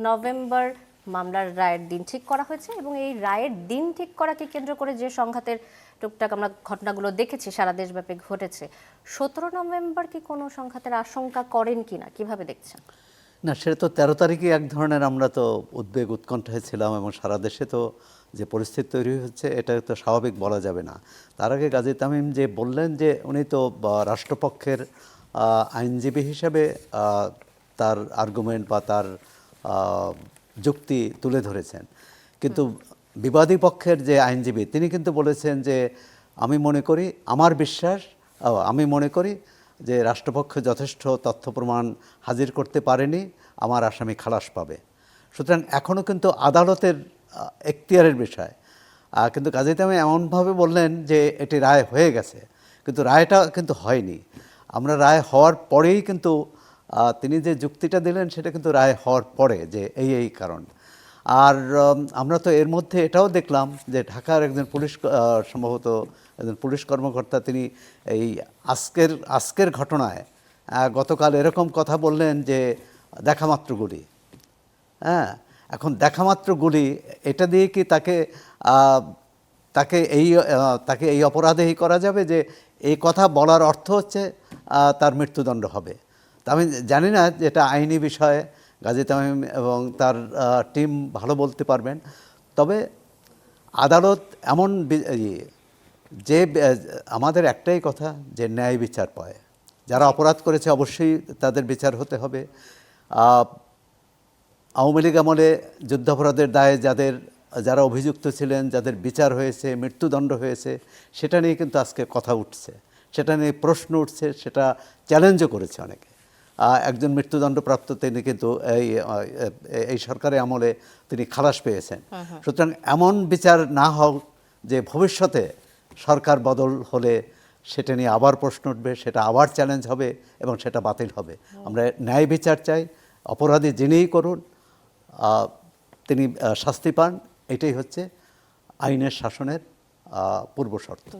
November মামলার রায়ের দিন ঠিক করা হয়েছে এবং এই রায়ের দিন ঠিক করাকে কেন্দ্র করে যে সংঘাতের টুকটাক আমরা ঘটনাগুলো দেখেছি সারা দেশব্যাপী ঘটেছে, 17 নভেম্বর কি কোনো সংঘাতের আশঙ্কা করেন কিনা, কিভাবে দেখছেন? না, সেটা তো 13 তারিখে এক ধরনের আমরা তো উদ্বেগ উৎকণ্ঠায় ছিলাম এবং সারা দেশে তো যে পরিস্থিতি তৈরি হচ্ছে এটা তো স্বাভাবিক বলা যাবে না। তার আগে গাজী তামিম যে বললেন যে উনি তো রাষ্ট্রপক্ষের আইনজীবী হিসেবে তার আর্গুমেন্ট বা তার যুক্তি তুলে ধরেছেন, কিন্তু বিবাদী পক্ষের যে আইনজীবী তিনি কিন্তু বলেছেন যে আমি মনে করি, আমার বিশ্বাস, আমি মনে করি যে রাষ্ট্রপক্ষ যথেষ্ট তথ্য প্রমাণ হাজির করতে পারেনি, আমার আসামি খালাস পাবে। সুতরাং এখনও কিন্তু আদালতের এখতিয়ারের বিষয়। কিন্তু গাজী তামিম এমনভাবে বললেন যে এটি রায় হয়ে গেছে, কিন্তু রায়টা কিন্তু হয়নি। আমরা রায় হওয়ার পরেই কিন্তু তিনি যে যুক্তিটা দিলেন সেটা কিন্তু রায় হওয়ার পরে যে এই কারণ। আর আমরা তো এর মধ্যে এটাও দেখলাম যে ঢাকার একজন পুলিশ, সম্ভবত একজন পুলিশ কর্মকর্তা, তিনি এই আজকের ঘটনায় গতকাল এরকম কথা বললেন যে দেখামাত্র গুলি। হ্যাঁ, এখন দেখামাত্র গুলি, এটা দিয়ে কি তাকে এই অপরাধেই করা যাবে যে এই কথা বলার অর্থ হচ্ছে তার মৃত্যুদণ্ড হবে? তা আমি জানি না, যেটা আইনি বিষয়ে গাজী তামিম এবং তার টিম ভালো বলতে পারবেন। তবে আদালত এমন যে আমাদের একটাই কথা যে ন্যায় বিচার পায়। যারা অপরাধ করেছে অবশ্যই তাদের বিচার হতে হবে। আওয়ামী লীগ আমলে যুদ্ধাপরাধের দায়ে যারা অভিযুক্ত ছিলেন, যাদের বিচার হয়েছে, মৃত্যুদণ্ড হয়েছে, সেটা নিয়ে কিন্তু আজকে কথা উঠছে, সেটা নিয়ে প্রশ্ন উঠছে, সেটা চ্যালেঞ্জও করেছে অনেকে। একজন মৃত্যুদণ্ডপ্রাপ্ত তিনি কিন্তু এই সরকারের আমলে তিনি খালাস পেয়েছেন। সুতরাং এমন বিচার না হোক যে ভবিষ্যতে সরকার বদল হলে সেটা নিয়ে আবার প্রশ্ন উঠবে, সেটা আবার চ্যালেঞ্জ হবে এবং সেটা বাতিল হবে। আমরা ন্যায় বিচার চাই, অপরাধী যিনিই করুন তিনি শাস্তি পান, এটাই হচ্ছে আইনের শাসনের পূর্বশর্ত।